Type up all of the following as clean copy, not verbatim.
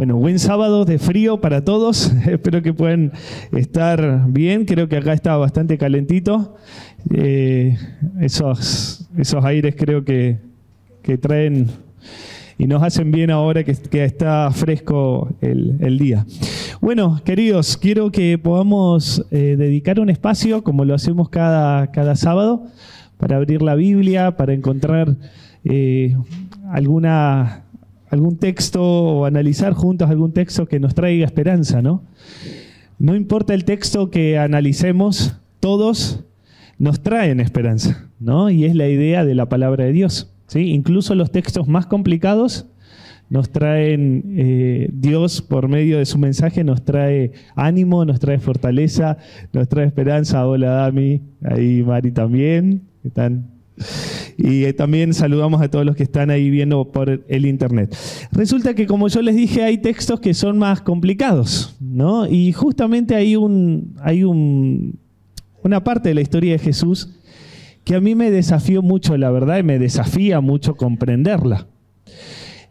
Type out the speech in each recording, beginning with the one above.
Bueno, buen sábado de frío para todos. Espero que puedan estar bien. Creo que acá está bastante calentito. Esos aires creo que traen y nos hacen bien ahora que está fresco el día. Bueno, queridos, quiero que podamos dedicar un espacio, como lo hacemos cada sábado, para abrir la Biblia, para encontrar algún texto o analizar juntos algún texto que nos traiga esperanza, ¿no? No importa el texto que analicemos, todos nos traen esperanza, ¿no? Y es la idea de la palabra de Dios, ¿sí? Incluso los textos más complicados nos traen, Dios por medio de su mensaje nos trae ánimo, nos trae fortaleza, nos trae esperanza. Hola Dami, ahí Mari también, ¿están? Y también saludamos a todos los que están ahí viendo por el internet. Resulta que, como yo les dije, hay textos que son más complicados, ¿no? Y justamente hay una parte de la historia de Jesús que a mí me desafió mucho, la verdad, y me desafía mucho comprenderla.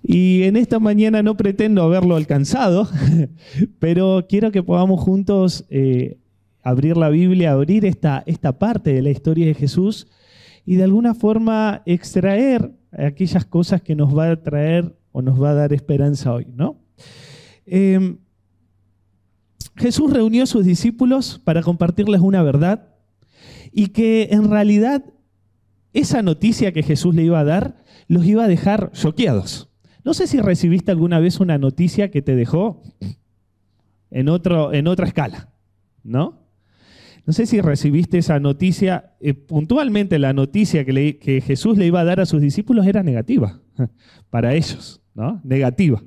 Y en esta mañana no pretendo haberlo alcanzado, pero quiero que podamos juntos abrir la Biblia, abrir esta parte de la historia de Jesús y de alguna forma extraer aquellas cosas que nos va a traer o nos va a dar esperanza hoy, ¿no? Jesús reunió a sus discípulos para compartirles una verdad y que en realidad esa noticia que Jesús le iba a dar los iba a dejar choqueados. No sé si recibiste alguna vez una noticia que te dejó en otra escala, ¿no? No sé si recibiste esa noticia. Puntualmente la noticia que Jesús le iba a dar a sus discípulos era negativa para ellos, ¿no? Negativa.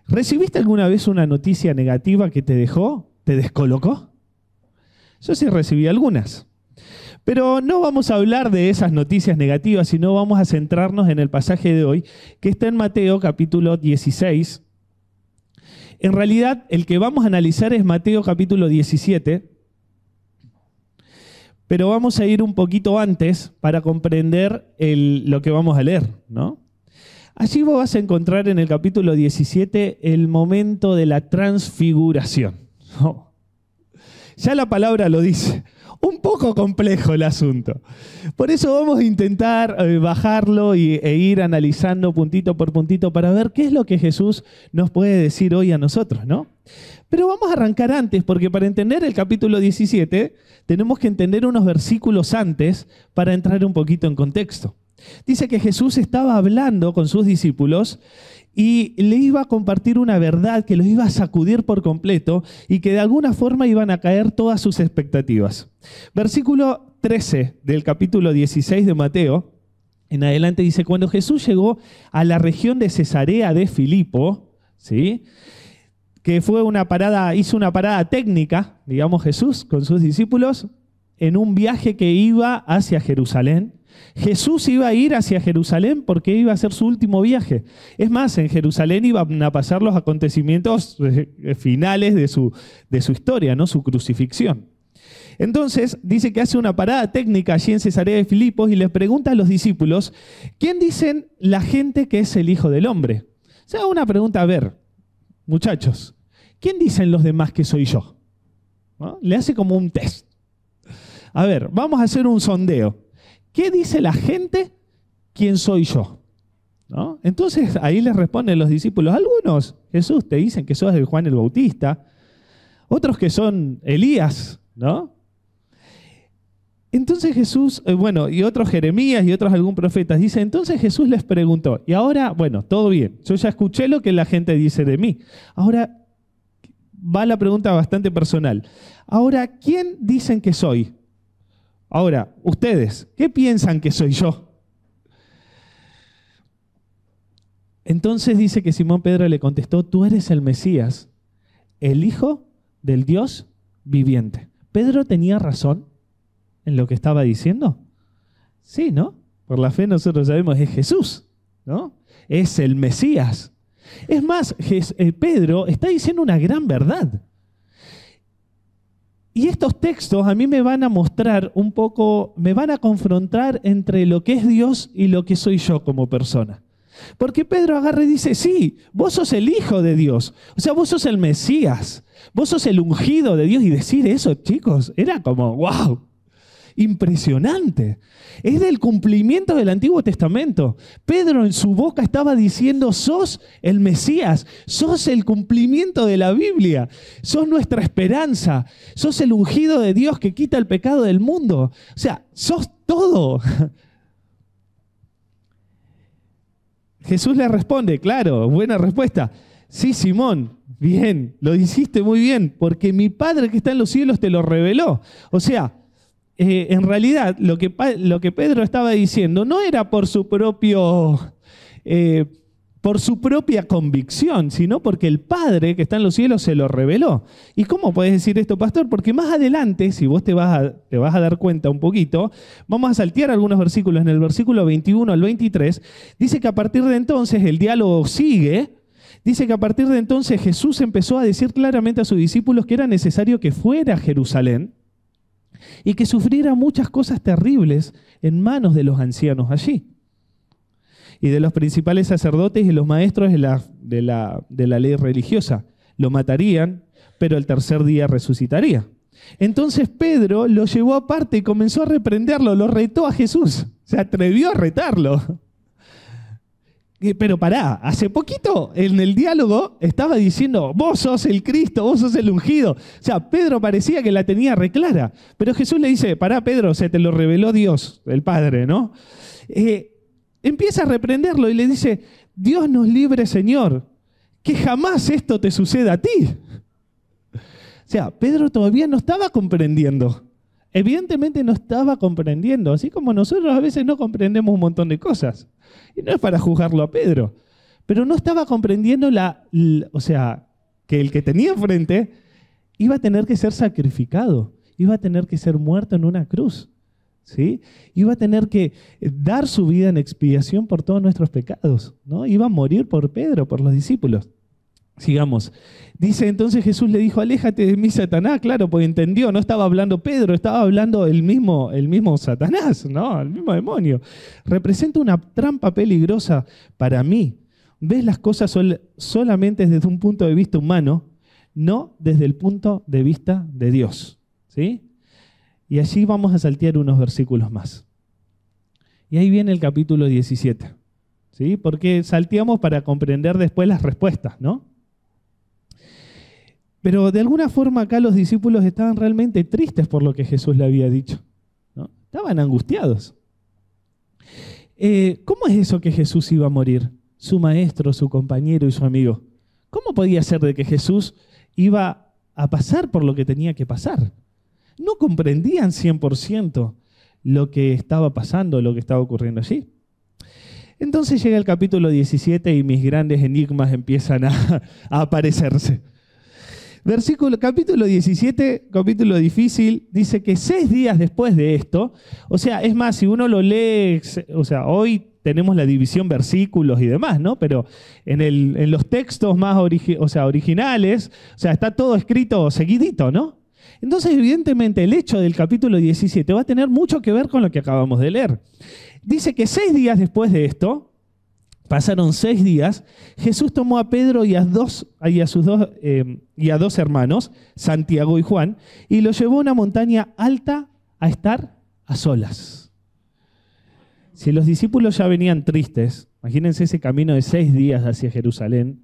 ¿Recibiste alguna vez una noticia negativa que te dejó, te descolocó? Yo sí recibí algunas. Pero no vamos a hablar de esas noticias negativas, sino vamos a centrarnos en el pasaje de hoy, que está en Mateo capítulo 16. En realidad, el que vamos a analizar es Mateo capítulo 17, pero vamos a ir un poquito antes para comprender lo que vamos a leer, ¿no? Allí vos vas a encontrar en el capítulo 17 el momento de la transfiguración. Oh. Ya la palabra lo dice. Un poco complejo el asunto. Por eso vamos a intentar bajarlo e ir analizando puntito por puntito para ver qué es lo que Jesús nos puede decir hoy a nosotros, ¿no? Pero vamos a arrancar antes, porque para entender el capítulo 17 tenemos que entender unos versículos antes para entrar un poquito en contexto. Dice que Jesús estaba hablando con sus discípulos y le iba a compartir una verdad que los iba a sacudir por completo y que de alguna forma iban a caer todas sus expectativas. Versículo 13 del capítulo 16 de Mateo, en adelante dice, cuando Jesús llegó a la región de Cesarea de Filipo, ¿sí?, que hizo una parada técnica, digamos, Jesús con sus discípulos, en un viaje que iba hacia Jerusalén. Jesús iba a ir hacia Jerusalén porque iba a ser su último viaje. Es más, en Jerusalén iban a pasar los acontecimientos finales de su historia, ¿no? Su crucifixión. Entonces, dice que hace una parada técnica allí en Cesarea de Filipos y les pregunta a los discípulos, ¿quién dicen la gente que es el Hijo del Hombre? O sea, una pregunta, a ver, muchachos, ¿quién dicen los demás que soy yo? ¿No? Le hace como un test. A ver, vamos a hacer un sondeo. ¿Qué dice la gente? ¿Quién soy yo? ¿No? Entonces ahí les responden los discípulos. Algunos, Jesús, te dicen que sos el Juan el Bautista. Otros que son Elías, ¿no? Entonces Jesús, y otros Jeremías y otros algún profeta. Dice, entonces Jesús les preguntó. Y ahora, bueno, todo bien. Yo ya escuché lo que la gente dice de mí. Ahora va la pregunta bastante personal. Ahora, ¿quién dicen que soy? Ahora, ustedes, ¿qué piensan que soy yo? Entonces dice que Simón Pedro le contestó, tú eres el Mesías, el Hijo del Dios viviente. ¿Pedro tenía razón en lo que estaba diciendo? Sí, ¿no? Por la fe nosotros sabemos, es Jesús, ¿no? Es el Mesías. Es más, Pedro está diciendo una gran verdad. Y estos textos a mí me van a mostrar un poco, me van a confrontar entre lo que es Dios y lo que soy yo como persona. Porque Pedro agarra y dice, sí, vos sos el Hijo de Dios. O sea, vos sos el Mesías. Vos sos el ungido de Dios. Y decir eso, chicos, era como, wow, impresionante. Es del cumplimiento del Antiguo Testamento. Pedro en su boca estaba diciendo, sos el Mesías, sos el cumplimiento de la Biblia, sos nuestra esperanza, sos el ungido de Dios que quita el pecado del mundo. O sea, sos todo. Jesús le responde, claro, buena respuesta. Sí, Simón, bien, lo hiciste muy bien, porque mi Padre que está en los cielos te lo reveló. O sea, en realidad lo que Pedro estaba diciendo no era por su propia convicción, sino porque el Padre que está en los cielos se lo reveló. ¿Y cómo puedes decir esto, pastor? Porque más adelante, si vos te vas a dar cuenta un poquito, vamos a saltear algunos versículos. En el versículo 21 al 23, dice que a partir de entonces el diálogo sigue. Dice que a partir de entonces Jesús empezó a decir claramente a sus discípulos que era necesario que fuera a Jerusalén y que sufriera muchas cosas terribles en manos de los ancianos allí y de los principales sacerdotes y los maestros de la ley religiosa. Lo matarían, pero el tercer día resucitaría. Entonces Pedro lo llevó aparte y comenzó a reprenderlo, lo retó a Jesús, se atrevió a retarlo. Pero pará, hace poquito en el diálogo estaba diciendo, vos sos el Cristo, vos sos el ungido. O sea, Pedro parecía que la tenía reclara. Pero Jesús le dice, pará Pedro, se te lo reveló Dios, el Padre, ¿no? Empieza a reprenderlo y le dice, Dios nos libre, Señor, que jamás esto te suceda a ti. O sea, Pedro todavía no estaba comprendiendo. Evidentemente no estaba comprendiendo, así como nosotros a veces no comprendemos un montón de cosas. Y no es para juzgarlo a Pedro, pero no estaba comprendiendo o sea, que el que tenía enfrente iba a tener que ser sacrificado, iba a tener que ser muerto en una cruz, ¿sí? Iba a tener que dar su vida en expiación por todos nuestros pecados, ¿no? Iba a morir por Pedro, por los discípulos. Sigamos. Dice entonces Jesús le dijo, aléjate de mí, Satanás. Claro, pues entendió, no estaba hablando Pedro, estaba hablando el mismo Satanás, ¿no? El mismo demonio. Representa una trampa peligrosa para mí. Ves las cosas solamente desde un punto de vista humano, no desde el punto de vista de Dios, ¿sí? Y allí vamos a saltear unos versículos más. Y ahí viene el capítulo 17, ¿sí? Porque salteamos para comprender después las respuestas, ¿no? Pero de alguna forma acá los discípulos estaban realmente tristes por lo que Jesús le había dicho, ¿no? Estaban angustiados. ¿Cómo es eso que Jesús iba a morir? Su maestro, su compañero y su amigo. ¿Cómo podía ser de que Jesús iba a pasar por lo que tenía que pasar? No comprendían 100% lo que estaba pasando, lo que estaba ocurriendo allí. Entonces llega el capítulo 17 y mis grandes enigmas empiezan a aparecerse. Capítulo 17, capítulo difícil, dice que 6 días después de esto, o sea, es más, si uno lo lee, o sea, hoy tenemos la división versículos y demás, ¿no? Pero en los textos más originales, o sea, está todo escrito seguidito, ¿no? Entonces, evidentemente, el hecho del capítulo 17 va a tener mucho que ver con lo que acabamos de leer. Dice que 6 días después de esto, pasaron 6 días, Jesús tomó a Pedro y a dos hermanos, Santiago y Juan, y los llevó a una montaña alta a estar a solas. Si los discípulos ya venían tristes, imagínense ese camino de 6 días hacia Jerusalén,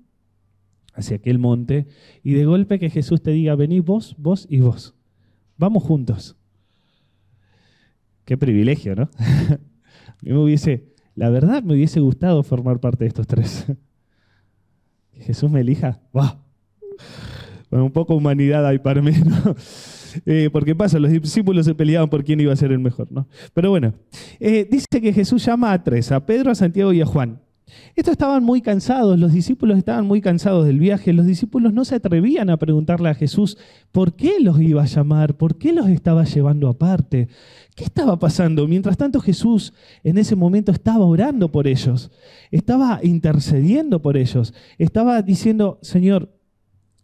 hacia aquel monte, y de golpe que Jesús te diga, vení vos, vos y vos. Vamos juntos. Qué privilegio, ¿no? La verdad me hubiese gustado formar parte de estos 3. Que Jesús me elija. ¡Wow! Bueno, un poco humanidad hay para mí, ¿no? Porque pasa, los discípulos se peleaban por quién iba a ser el mejor, ¿no? Pero bueno, dice que Jesús llama a 3, a Pedro, a Santiago y a Juan. Estos estaban muy cansados, los discípulos estaban muy cansados del viaje, los discípulos no se atrevían a preguntarle a Jesús por qué los iba a llamar, por qué los estaba llevando aparte, qué estaba pasando. Mientras tanto Jesús en ese momento estaba orando por ellos, estaba intercediendo por ellos, estaba diciendo, Señor,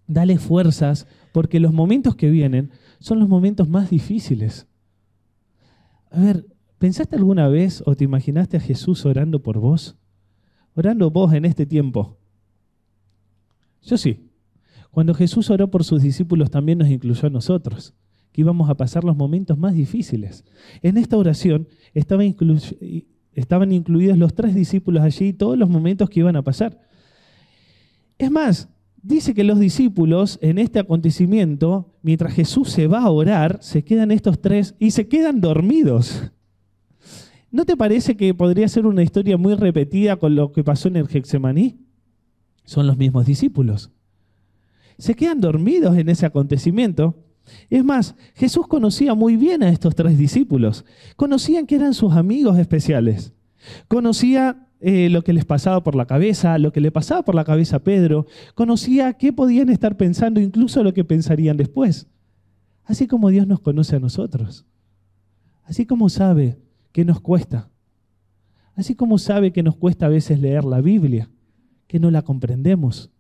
dale fuerzas porque los momentos que vienen son los momentos más difíciles. A ver, ¿pensaste alguna vez o te imaginaste a Jesús orando por vos? orando vos en este tiempo? Yo sí. Cuando Jesús oró por sus discípulos también nos incluyó a nosotros, que íbamos a pasar los momentos más difíciles. En esta oración estaban incluidos los 3 discípulos allí y todos los momentos que iban a pasar. Es más, dice que los discípulos en este acontecimiento, mientras Jesús se va a orar, se quedan estos 3 y se quedan dormidos. ¿No te parece que podría ser una historia muy repetida con lo que pasó en el Getsemaní? Son los mismos discípulos. Se quedan dormidos en ese acontecimiento. Es más, Jesús conocía muy bien a estos 3 discípulos. Conocían que eran sus amigos especiales. Conocía lo que les pasaba por la cabeza, lo que le pasaba por la cabeza a Pedro. Conocía qué podían estar pensando, incluso lo que pensarían después. Así como Dios nos conoce a nosotros. Así como sabe que nos cuesta. Así como sabe que nos cuesta a veces leer la Biblia, que no la comprendemos.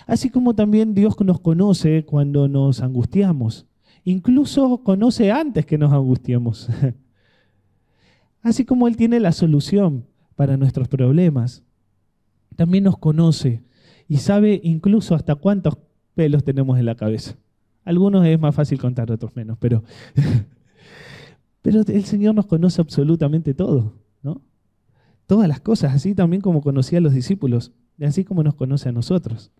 Así como también Dios nos conoce cuando nos angustiamos. Incluso conoce antes que nos angustiemos. Así como Él tiene la solución para nuestros problemas, también nos conoce y sabe incluso hasta cuántos pelos tenemos en la cabeza. Algunos es más fácil contar, otros menos, pero el Señor nos conoce absolutamente todo, ¿no? Todas las cosas, así también como conocía a los discípulos, y así como nos conoce a nosotros.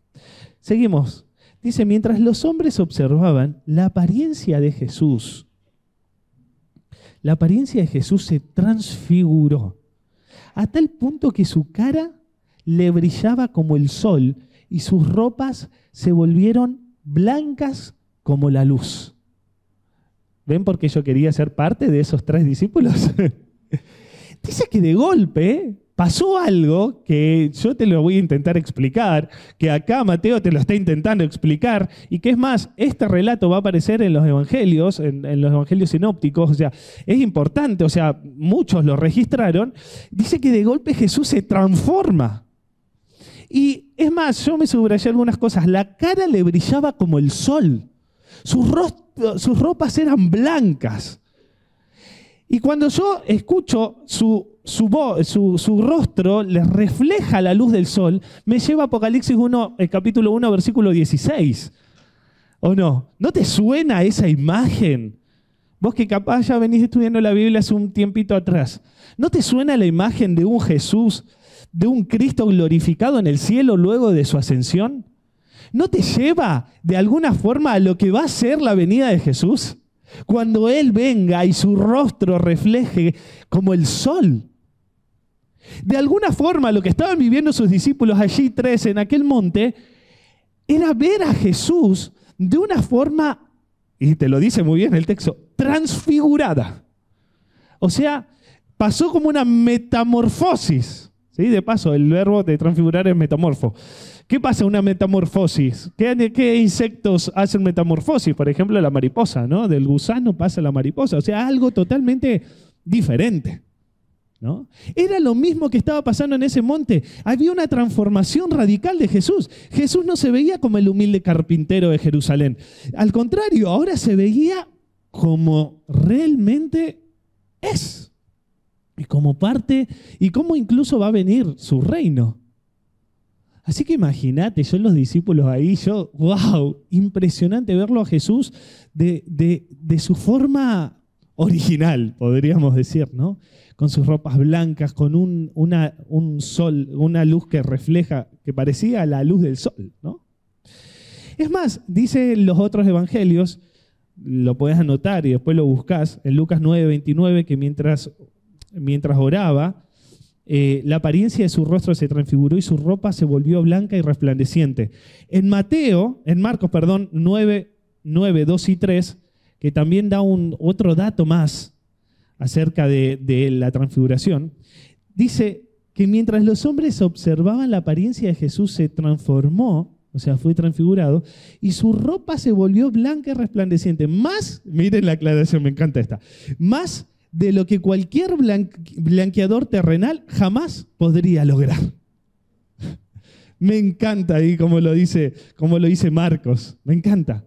Seguimos. Dice, mientras los hombres observaban la apariencia de Jesús, la apariencia de Jesús se transfiguró a tal punto que su cara le brillaba como el sol y sus ropas se volvieron blancas como la luz. ¿Ven por qué yo quería ser parte de esos 3 discípulos? Dice que de golpe pasó algo que yo te lo voy a intentar explicar, que acá Mateo te lo está intentando explicar, y que es más, este relato va a aparecer en los evangelios, en los evangelios sinópticos, o sea, es importante, o sea, muchos lo registraron. Dice que de golpe Jesús se transforma. Y es más, yo me subrayé algunas cosas. La cara le brillaba como el sol. Sus ropas eran blancas. Y cuando yo escucho su rostro les refleja la luz del sol, me lleva a Apocalipsis 1, capítulo 1, versículo 16. ¿O no? ¿No te suena esa imagen? Vos que capaz ya venís estudiando la Biblia hace un tiempito atrás. ¿No te suena la imagen de un Jesús, de un Cristo glorificado en el cielo luego de su ascensión? ¿No te lleva de alguna forma a lo que va a ser la venida de Jesús? Cuando Él venga y su rostro refleje como el sol. De alguna forma lo que estaban viviendo sus discípulos allí 3 en aquel monte era ver a Jesús de una forma, y te lo dice muy bien el texto, transfigurada. O sea, pasó como una metamorfosis. ¿Sí? De paso, el verbo de transfigurar es metamorfo. ¿Qué pasa en una metamorfosis? ¿Qué insectos hacen metamorfosis? Por ejemplo, la mariposa, ¿no? Del gusano pasa a la mariposa. O sea, algo totalmente diferente, ¿no? Era lo mismo que estaba pasando en ese monte. Había una transformación radical de Jesús. Jesús no se veía como el humilde carpintero de Jerusalén. Al contrario, ahora se veía como realmente es. Y como parte, y cómo incluso va a venir su reino. Así que imagínate, yo los discípulos ahí, wow, impresionante verlo a Jesús de su forma original, podríamos decir, ¿no? Con sus ropas blancas, con un sol, una luz que refleja, que parecía la luz del sol, ¿no? Es más, dice los otros evangelios, lo puedes anotar y después lo buscas, en Lucas 9:29, que mientras oraba, la apariencia de su rostro se transfiguró y su ropa se volvió blanca y resplandeciente. En Marcos 9, 2 y 3, que también da otro dato más acerca de la transfiguración, dice que mientras los hombres observaban la apariencia de Jesús se transformó, o sea, fue transfigurado, y su ropa se volvió blanca y resplandeciente. Más, miren la aclaración, me encanta esta, más de lo que cualquier blanqueador terrenal jamás podría lograr. Me encanta ahí como lo dice Marcos, me encanta.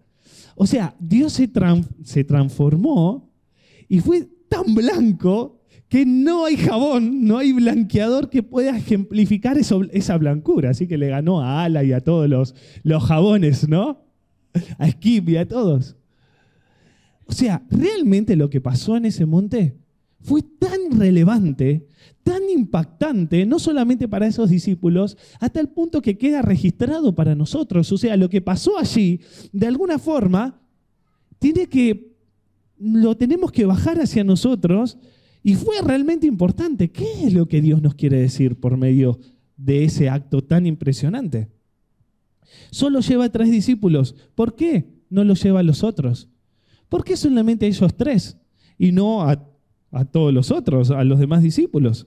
O sea, Dios se transformó y fue tan blanco que no hay jabón, no hay blanqueador que pueda ejemplificar esa blancura. Así que le ganó a Ala y a todos los jabones, ¿no? A Skip y a todos. O sea, realmente lo que pasó en ese monte fue tan relevante, tan impactante, no solamente para esos discípulos, hasta el punto que queda registrado para nosotros. O sea, lo que pasó allí, de alguna forma, lo tenemos que bajar hacia nosotros, y fue realmente importante. ¿Qué es lo que Dios nos quiere decir por medio de ese acto tan impresionante? Solo lleva a 3 discípulos. ¿Por qué no lo lleva a los otros? ¿Por qué solamente a ellos 3 y no a todos los otros, a los demás discípulos?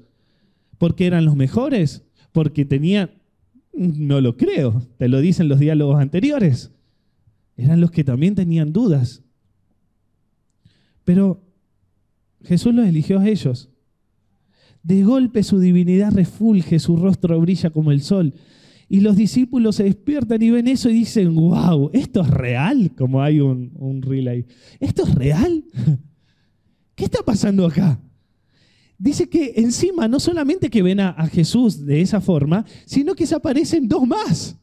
¿Porque eran los mejores? ¿Porque tenían...? No lo creo, te lo dicen los diálogos anteriores. Eran los que también tenían dudas. Pero Jesús los eligió a ellos. De golpe su divinidad refulge, su rostro brilla como el sol. Y los discípulos se despiertan y ven eso y dicen, wow, ¿esto es real? Como hay un reel ahí. ¿Esto es real? ¿Qué está pasando acá? Dice que encima no solamente que ven a Jesús de esa forma, sino que se aparecen 2 más.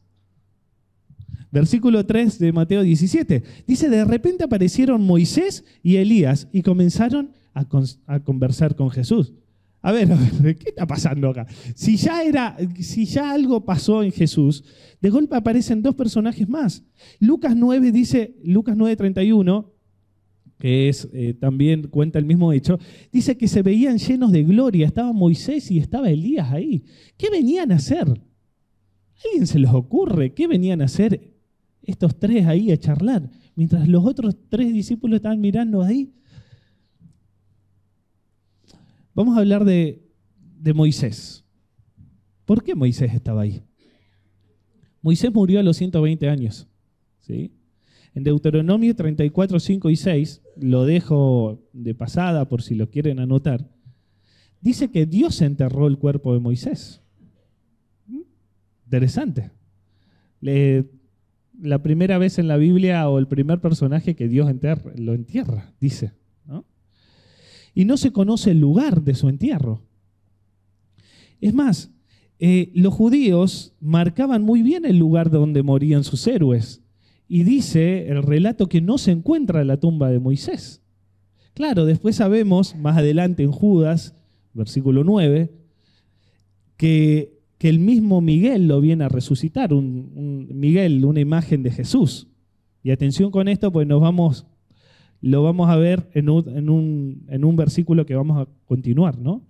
Versículo 3 de Mateo 17. Dice, de repente aparecieron Moisés y Elías y comenzaron a conversar con Jesús. A ver, ¿qué está pasando acá? Si ya algo pasó en Jesús, de golpe aparecen 2 personajes más. Lucas 9 dice, Lucas 9:31, que también cuenta el mismo hecho, dice que se veían llenos de gloria. Estaba Moisés y estaba Elías ahí. ¿Qué venían a hacer? ¿A alguien se les ocurre qué venían a hacer estos 3 ahí a charlar? Mientras los otros 3 discípulos estaban mirando ahí. Vamos a hablar de Moisés. ¿Por qué Moisés estaba ahí? Moisés murió a los 120 años. ¿Sí? En Deuteronomio 34, 5 y 6, lo dejo de pasada por si lo quieren anotar, dice que Dios enterró el cuerpo de Moisés. Interesante. La primera vez en la Biblia, o el primer personaje que Dios lo entierra, dice, ¿no? Y no se conoce el lugar de su entierro. Es más, los judíos marcaban muy bien el lugar donde morían sus héroes. Y dice el relato que no se encuentra la tumba de Moisés. Claro, después sabemos, más adelante en Judas, versículo 9, que el mismo Miguel lo viene a resucitar, Miguel, una imagen de Jesús. Y atención con esto, pues lo vamos a ver en un versículo que vamos a continuar, ¿no?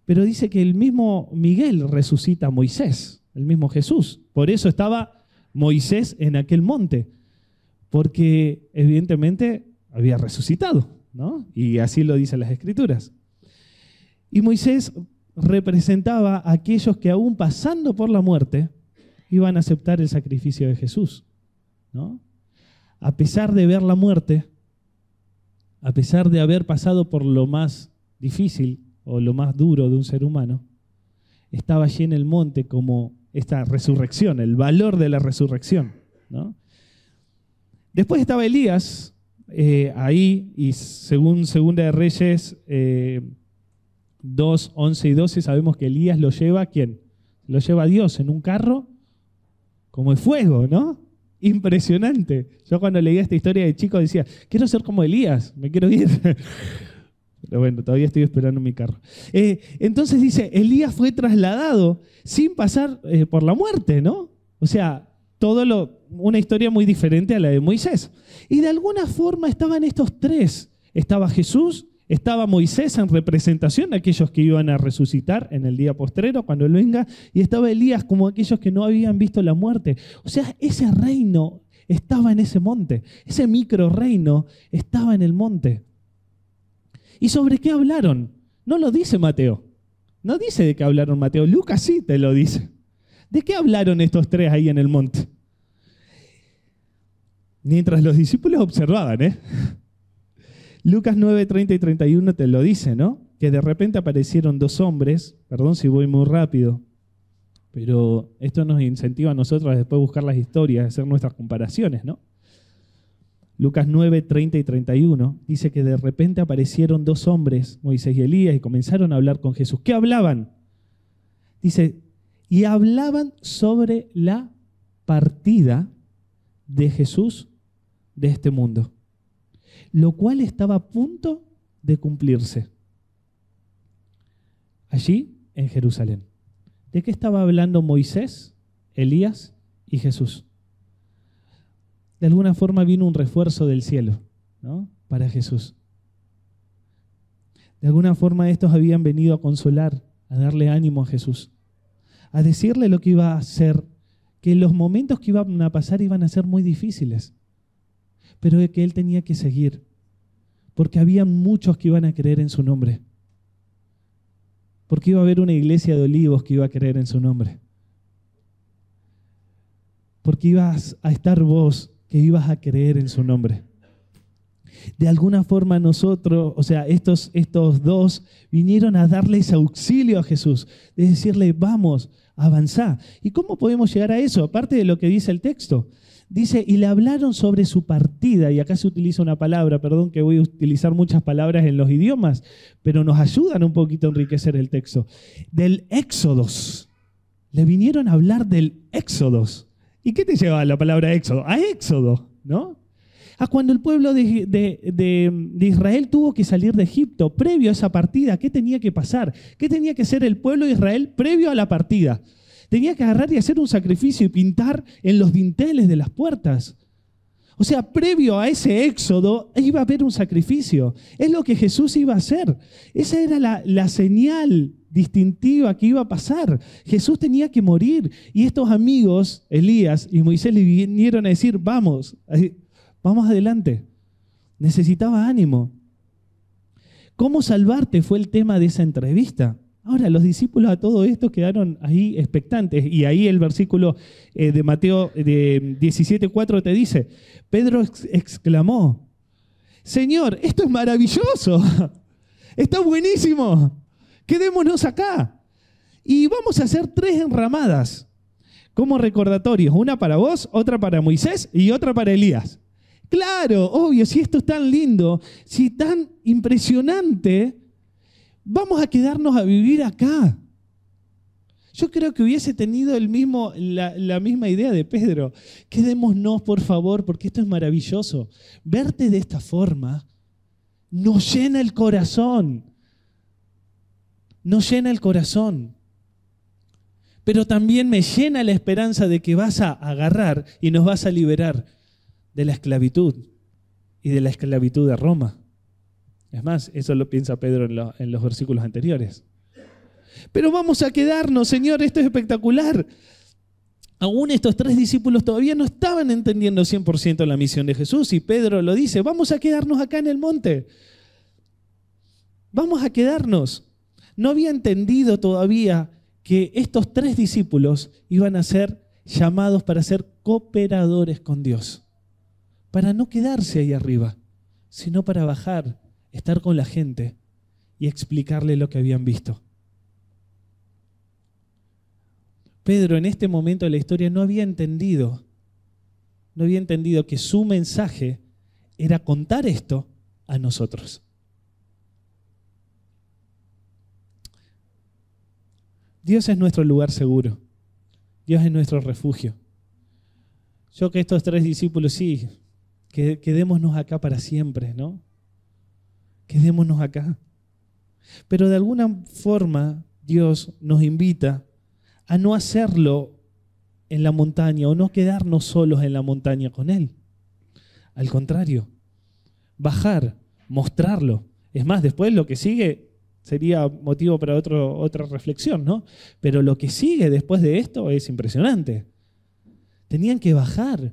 Pero dice que el mismo Miguel resucita a Moisés, el mismo Jesús. Por eso estaba Moisés en aquel monte, porque evidentemente había resucitado, ¿no? Y así lo dicen las Escrituras. Y Moisés representaba a aquellos que aún pasando por la muerte iban a aceptar el sacrificio de Jesús, ¿no? A pesar de ver la muerte, a pesar de haber pasado por lo más difícil o lo más duro de un ser humano, estaba allí en el monte como esta resurrección, el valor de la resurrección, ¿no? Después estaba Elías ahí, y según Segunda de Reyes 2, 11 y 12, sabemos que Elías lo lleva, ¿quién? Lo lleva a Dios en un carro como de fuego, ¿no? Impresionante. Yo cuando leía esta historia de chico decía, quiero ser como Elías, me quiero ir. Pero bueno, todavía estoy esperando mi carro. Entonces dice, Elías fue trasladado sin pasar por la muerte, ¿no? O sea, una historia muy diferente a la de Moisés. Y de alguna forma estaban estos 3. Estaba Jesús, estaba Moisés en representación de aquellos que iban a resucitar en el día postrero, cuando Él venga, y estaba Elías como aquellos que no habían visto la muerte. O sea, ese reino estaba en ese monte, ese micro reino estaba en el monte. ¿Y sobre qué hablaron? No lo dice Mateo. No dice de qué hablaron Mateo. Lucas sí te lo dice. ¿De qué hablaron estos 3 ahí en el monte? Mientras los discípulos observaban, Lucas 9, 30 y 31 te lo dice, ¿no? Que de repente aparecieron 2 hombres, perdón si voy muy rápido, pero esto nos incentiva a nosotros a después buscar las historias, hacer nuestras comparaciones, ¿no? Lucas 9, 30 y 31, dice que de repente aparecieron dos hombres, Moisés y Elías, y comenzaron a hablar con Jesús. ¿Qué hablaban? Dice, y hablaban sobre la partida de Jesús de este mundo, lo cual estaba a punto de cumplirse allí en Jerusalén. ¿De qué estaba hablando Moisés, Elías y Jesús? De alguna forma vino un refuerzo del cielo, ¿no?, para Jesús. De alguna forma estos habían venido a consolar, a darle ánimo a Jesús, a decirle lo que iba a hacer, que los momentos que iban a pasar iban a ser muy difíciles, pero de que él tenía que seguir, porque había muchos que iban a creer en su nombre, porque iba a haber una iglesia de Olivos que iba a creer en su nombre, porque ibas a estar vos que ibas a creer en su nombre. De alguna forma nosotros, o sea, estos dos vinieron a darles auxilio a Jesús, de decirle, vamos, avanzá. ¿Y cómo podemos llegar a eso? Aparte de lo que dice el texto. Dice, y le hablaron sobre su partida, y acá se utiliza una palabra, perdón que voy a utilizar muchas palabras en los idiomas, pero nos ayudan un poquito a enriquecer el texto. Del éxodos. Le vinieron a hablar del éxodos. ¿Y qué te lleva la palabra éxodo? A éxodo, ¿no? A cuando el pueblo de Israel tuvo que salir de Egipto, previo a esa partida, ¿qué tenía que pasar? ¿Qué tenía que hacer el pueblo de Israel previo a la partida? Tenía que agarrar y hacer un sacrificio y pintar en los dinteles de las puertas. O sea, previo a ese éxodo iba a haber un sacrificio. Es lo que Jesús iba a hacer. Esa era la señal distintiva que iba a pasar. Jesús tenía que morir. Y estos amigos, Elías y Moisés, le vinieron a decir, vamos adelante. Necesitaba ánimo. ¿Cómo salvarte? Fue el tema de esa entrevista. Ahora, los discípulos a todo esto quedaron ahí expectantes. Y ahí el versículo de Mateo 17:4 te dice, Pedro exclamó, Señor, esto es maravilloso. Está buenísimo. Quedémonos acá. Y vamos a hacer 3 enramadas como recordatorios. Una para vos, otra para Moisés y otra para Elías. Claro, obvio, si esto es tan lindo, si tan impresionante, vamos a quedarnos a vivir acá. Yo creo que hubiese tenido la misma idea de Pedro. Quedémonos, por favor, porque esto es maravilloso. Verte de esta forma nos llena el corazón. Nos llena el corazón. Pero también me llena la esperanza de que vas a agarrar y nos vas a liberar de la esclavitud y de la esclavitud de Roma. Es más, eso lo piensa Pedro en los versículos anteriores. Pero vamos a quedarnos, Señor, esto es espectacular. Aún estos 3 discípulos todavía no estaban entendiendo 100% la misión de Jesús y Pedro lo dice, vamos a quedarnos acá en el monte. Vamos a quedarnos. No había entendido todavía que estos 3 discípulos iban a ser llamados para ser cooperadores con Dios. Para no quedarse ahí arriba, sino para bajar, estar con la gente y explicarle lo que habían visto. Pedro en este momento de la historia no había entendido que su mensaje era contar esto a nosotros. Dios es nuestro lugar seguro. Dios es nuestro refugio. Yo que estos 3 discípulos, sí, quedémonos acá para siempre, ¿no? Quedémonos acá. Pero de alguna forma Dios nos invita a no hacerlo en la montaña o no quedarnos solos en la montaña con Él. Al contrario, bajar, mostrarlo. Es más, después lo que sigue sería motivo para otra reflexión, ¿no? Pero lo que sigue después de esto es impresionante. Tenían que bajar.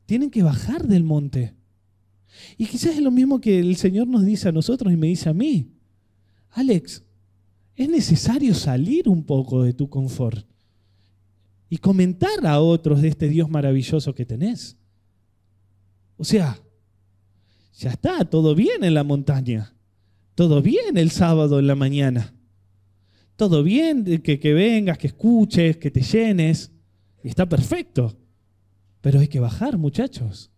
Tienen que bajar del monte. Y quizás es lo mismo que el Señor nos dice a nosotros y me dice a mí. Alex, es necesario salir un poco de tu confort y comentar a otros de este Dios maravilloso que tenés. O sea, ya está, todo bien en la montaña. Todo bien el sábado en la mañana. Todo bien que vengas, que escuches, que te llenes. Y está perfecto. Pero hay que bajar, muchachos.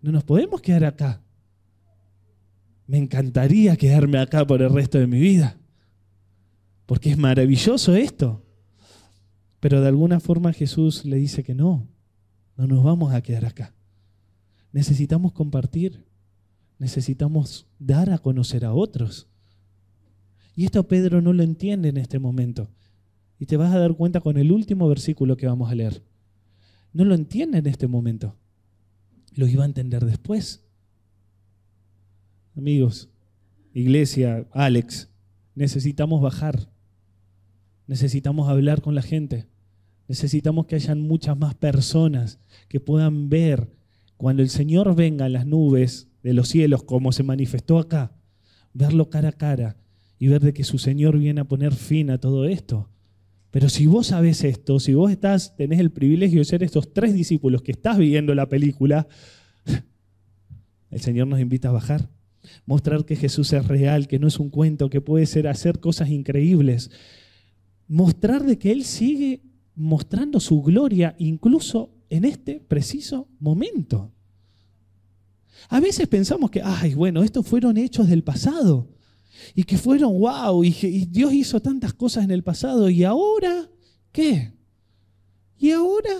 No nos podemos quedar acá. Me encantaría quedarme acá por el resto de mi vida, porque es maravilloso esto. Pero de alguna forma Jesús le dice que no nos vamos a quedar acá. Necesitamos compartir, necesitamos dar a conocer a otros. Y esto Pedro no lo entiende en este momento. Y te vas a dar cuenta con el último versículo que vamos a leer. No lo entiende en este momento. Lo iba a entender después. Amigos, iglesia, Alex, necesitamos bajar. Necesitamos hablar con la gente. Necesitamos que hayan muchas más personas que puedan ver cuando el Señor venga en las nubes de los cielos, como se manifestó acá, verlo cara a cara y ver de que su Señor viene a poner fin a todo esto. Pero si vos sabés esto, si vos tenés el privilegio de ser estos 3 discípulos que estás viendo la película, el Señor nos invita a bajar. Mostrar que Jesús es real, que no es un cuento, que puede ser hacer cosas increíbles. Mostrar de que Él sigue mostrando su gloria incluso en este preciso momento. A veces pensamos que, estos fueron hechos del pasado y que fueron wow, y Dios hizo tantas cosas en el pasado, ¿y ahora qué? ¿Y ahora?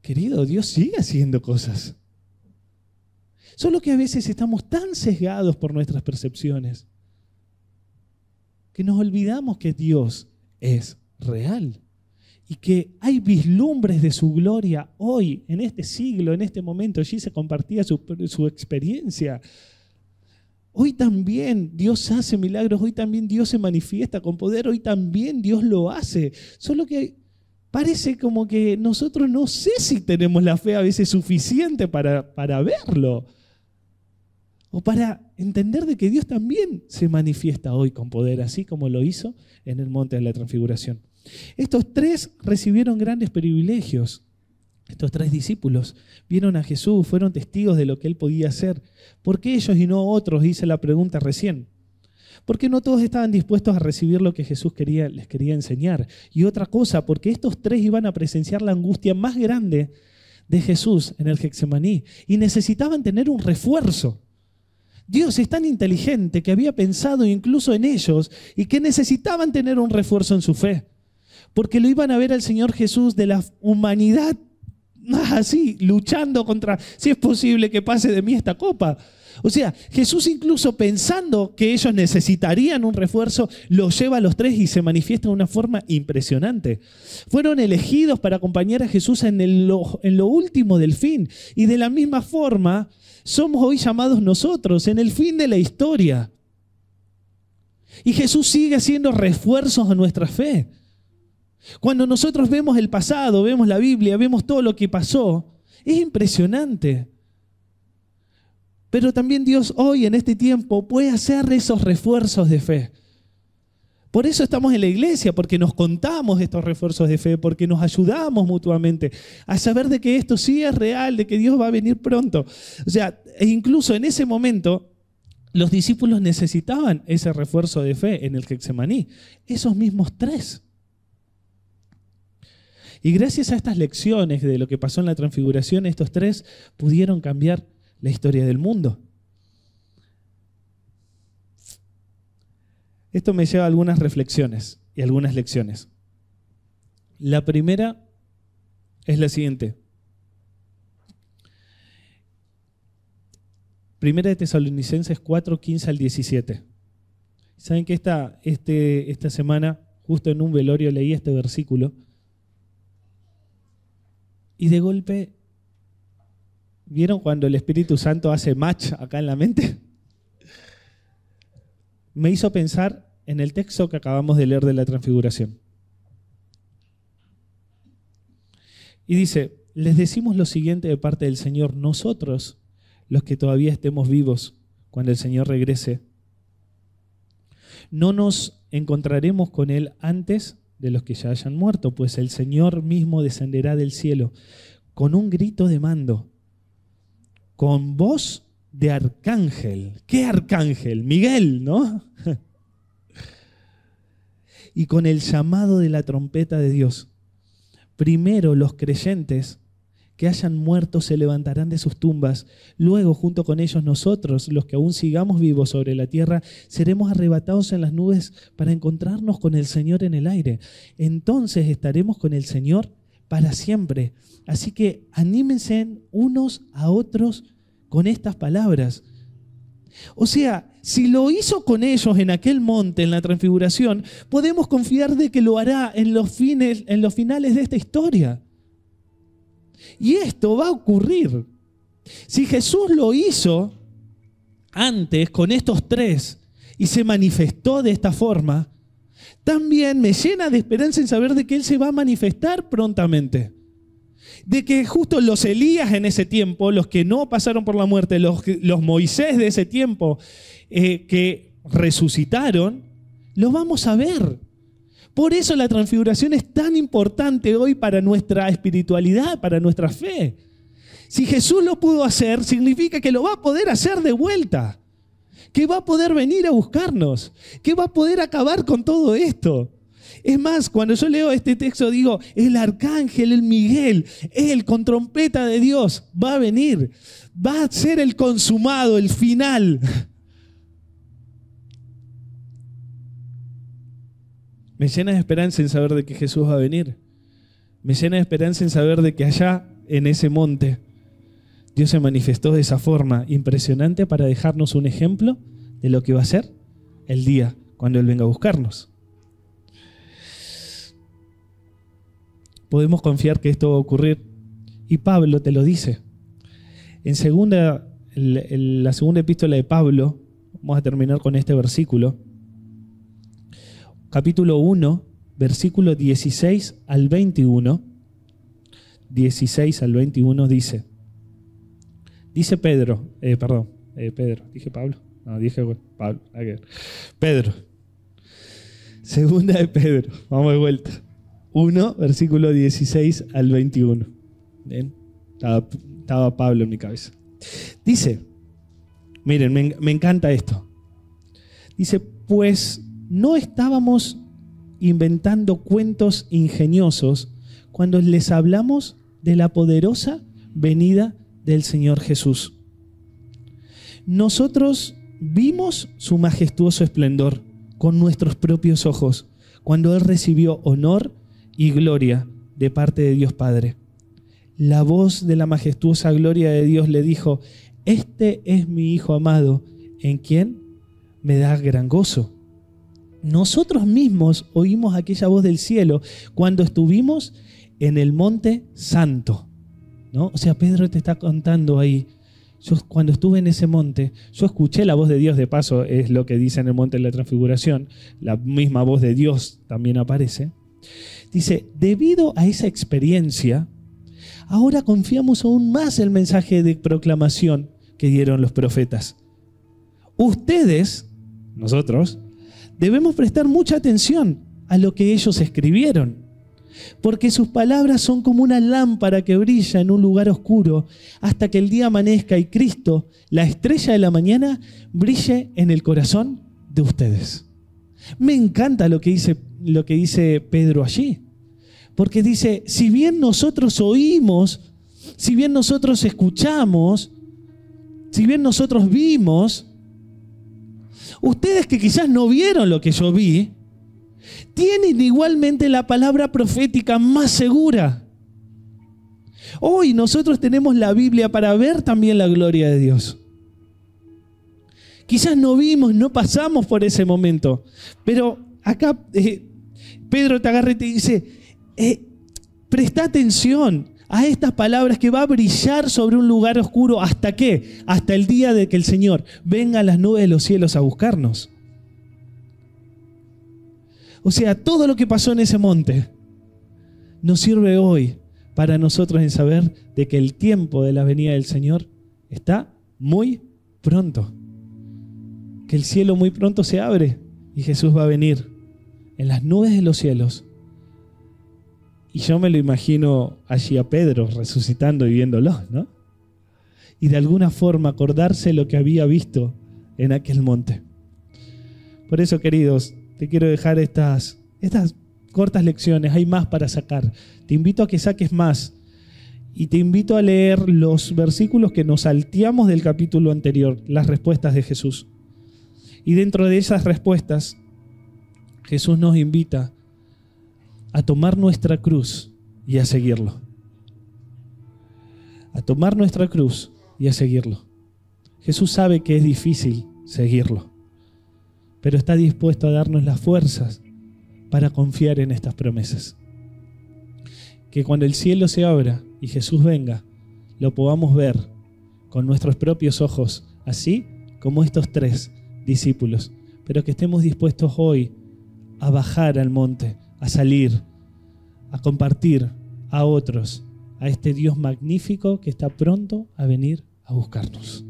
Querido, Dios sigue haciendo cosas. Solo que a veces estamos tan sesgados por nuestras percepciones que nos olvidamos que Dios es real y que hay vislumbres de su gloria hoy, en este siglo, en este momento. Allí se compartía su experiencia. Hoy también Dios hace milagros, hoy también Dios se manifiesta con poder, hoy también Dios lo hace. Solo que parece como que nosotros no sé si tenemos la fe a veces suficiente para verlo. O para entender de que Dios también se manifiesta hoy con poder, así como lo hizo en el monte de la Transfiguración. Estos 3 recibieron grandes privilegios. Estos 3 discípulos vieron a Jesús, fueron testigos de lo que Él podía hacer. ¿Por qué ellos y no otros? Hice la pregunta recién. Porque no todos estaban dispuestos a recibir lo que Jesús les quería enseñar. Y otra cosa, porque estos 3 iban a presenciar la angustia más grande de Jesús en el Getsemaní y necesitaban tener un refuerzo. Dios es tan inteligente que había pensado incluso en ellos y que necesitaban tener un refuerzo en su fe. Porque lo iban a ver al Señor Jesús de la humanidad así, luchando contra, si es posible que pase de mí esta copa. O sea, Jesús incluso pensando que ellos necesitarían un refuerzo, los lleva a los 3 y se manifiesta de una forma impresionante. Fueron elegidos para acompañar a Jesús en lo último del fin. Y de la misma forma, somos hoy llamados nosotros en el fin de la historia. Y Jesús sigue haciendo refuerzos a nuestra fe. Cuando nosotros vemos el pasado, vemos la Biblia, vemos todo lo que pasó, es impresionante. Pero también Dios hoy en este tiempo puede hacer esos refuerzos de fe. Por eso estamos en la iglesia, porque nos contamos estos refuerzos de fe, porque nos ayudamos mutuamente a saber de que esto sí es real, de que Dios va a venir pronto. O sea, e incluso en ese momento los discípulos necesitaban ese refuerzo de fe en el Getsemaní. Esos mismos 3. Y gracias a estas lecciones de lo que pasó en la Transfiguración, estos 3 pudieron cambiar la historia del mundo. Esto me lleva a algunas reflexiones y algunas lecciones. La primera es la siguiente. Primera de Tesalonicenses 4, 15 al 17. ¿Saben que esta semana, justo en un velorio, leí este versículo? Y de golpe, ¿vieron cuando el Espíritu Santo hace match acá en la mente? Me hizo pensar en el texto que acabamos de leer de la Transfiguración. Y dice, les decimos lo siguiente de parte del Señor, nosotros, los que todavía estemos vivos cuando el Señor regrese, no nos encontraremos con Él antes de los que ya hayan muerto, pues el Señor mismo descenderá del cielo con un grito de mando, con voz de arcángel. ¿Qué arcángel? Miguel, ¿no? Y con el llamado de la trompeta de Dios. Primero los creyentes que hayan muerto se levantarán de sus tumbas. Luego, junto con ellos, nosotros, los que aún sigamos vivos sobre la tierra, seremos arrebatados en las nubes para encontrarnos con el Señor en el aire. Entonces estaremos con el Señor para siempre. Así que anímense unos a otros con estas palabras. O sea, si lo hizo con ellos en aquel monte, en la transfiguración, podemos confiar de que lo hará en los finales de esta historia. Y esto va a ocurrir. Si Jesús lo hizo antes con estos tres y se manifestó de esta forma, también me llena de esperanza en saber de que Él se va a manifestar prontamente. De que justo los Elías en ese tiempo, los que no pasaron por la muerte, los Moisés de ese tiempo que resucitaron, los vamos a ver. Por eso la transfiguración es tan importante hoy para nuestra espiritualidad, para nuestra fe. Si Jesús lo pudo hacer, significa que lo va a poder hacer de vuelta. Que va a poder venir a buscarnos. Que va a poder acabar con todo esto. Es más, cuando yo leo este texto digo, el arcángel, el Miguel, él con trompeta de Dios va a venir. Va a ser el consumado, el final. Me llena de esperanza en saber de que Jesús va a venir. Me llena de esperanza en saber de que allá, en ese monte, Dios se manifestó de esa forma impresionante para dejarnos un ejemplo de lo que va a ser el día cuando Él venga a buscarnos. Podemos confiar que esto va a ocurrir. Y Pablo te lo dice. En la segunda epístola de Pablo, vamos a terminar con este versículo. Capítulo 1, versículo 16 al 21. 16 al 21 dice Pedro, dije Pablo, no, dije Pablo, Pedro, segunda de Pedro, vamos de vuelta, 1, versículo 16 al 21, ¿bien? Estaba Pablo en mi cabeza. Dice, miren, me encanta esto, dice, pues no estábamos inventando cuentos ingeniosos cuando les hablamos de la poderosa venida del Señor Jesús. Nosotros vimos su majestuoso esplendor con nuestros propios ojos cuando Él recibió honor y gloria de parte de Dios Padre. La voz de la majestuosa gloria de Dios le dijo: este es mi Hijo amado, en quien me da gran gozo. Nosotros mismos oímos aquella voz del cielo cuando estuvimos en el monte santo, ¿no? O sea, Pedro te está contando ahí, yo cuando estuve en ese monte, yo escuché la voz de Dios, de paso es lo que dice en el monte de la transfiguración, la misma voz de Dios también aparece. Dice, debido a esa experiencia, ahora confiamos aún más en el mensaje de proclamación que dieron los profetas. Ustedes, nosotros, debemos prestar mucha atención a lo que ellos escribieron, porque sus palabras son como una lámpara que brilla en un lugar oscuro hasta que el día amanezca y Cristo, la estrella de la mañana, brille en el corazón de ustedes. Me encanta lo que dice Pedro allí, porque dice, si bien nosotros oímos, si bien nosotros escuchamos, si bien nosotros vimos, ustedes que quizás no vieron lo que yo vi, tienen igualmente la palabra profética más segura. Hoy nosotros tenemos la Biblia para ver también la gloria de Dios. Quizás no vimos, no pasamos por ese momento, pero acá Pedro te agarra y te dice, presta atención a estas palabras que va a brillar sobre un lugar oscuro. ¿Hasta qué? Hasta el día de que el Señor venga a las nubes de los cielos a buscarnos. O sea, todo lo que pasó en ese monte nos sirve hoy para nosotros en saber de que el tiempo de la venida del Señor está muy pronto. Que el cielo muy pronto se abre y Jesús va a venir en las nubes de los cielos. Y yo me lo imagino allí a Pedro resucitando y viéndolo, ¿no? Y de alguna forma acordarse lo que había visto en aquel monte. Por eso, queridos, te quiero dejar estas cortas lecciones. Hay más para sacar. Te invito a que saques más Y te invito a leer los versículos que nos salteamos del capítulo anterior, las respuestas de Jesús. Y dentro de esas respuestas, Jesús nos invita a tomar nuestra cruz y a seguirlo. A tomar nuestra cruz y a seguirlo. Jesús sabe que es difícil seguirlo, pero está dispuesto a darnos las fuerzas para confiar en estas promesas. Que cuando el cielo se abra y Jesús venga, lo podamos ver con nuestros propios ojos, así como estos 3 discípulos, pero que estemos dispuestos hoy a bajar al monte, a salir, a compartir a otros, a este Dios magnífico que está pronto a venir a buscarnos.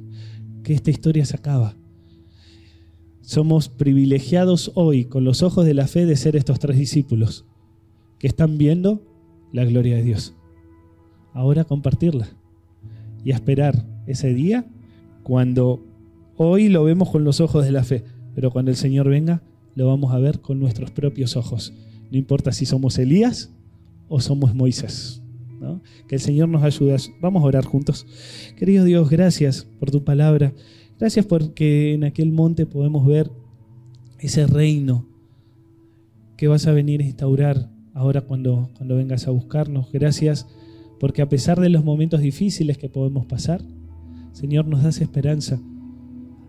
Que esta historia se acaba. Somos privilegiados hoy con los ojos de la fe de ser estos 3 discípulos que están viendo la gloria de Dios. Ahora compartirla y a esperar ese día cuando hoy lo vemos con los ojos de la fe, pero cuando el Señor venga lo vamos a ver con nuestros propios ojos. No importa si somos Elías o somos Moisés, ¿no? Que el Señor nos ayude. Vamos a orar juntos. Querido Dios, gracias por tu palabra. Gracias porque en aquel monte podemos ver ese reino que vas a venir a instaurar ahora cuando vengas a buscarnos. Gracias porque a pesar de los momentos difíciles que podemos pasar, Señor, nos das esperanza.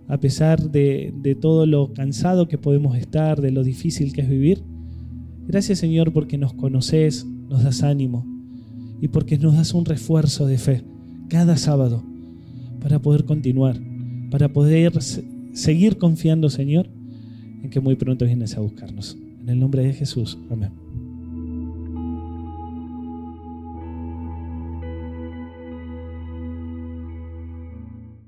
A pesar de todo lo cansado que podemos estar, de lo difícil que es vivir. Gracias, Señor, porque nos conoces, nos das ánimo y porque nos das un refuerzo de fe cada sábado para poder continuar, para poder seguir confiando, Señor, en que muy pronto vienes a buscarnos. En el nombre de Jesús. Amén.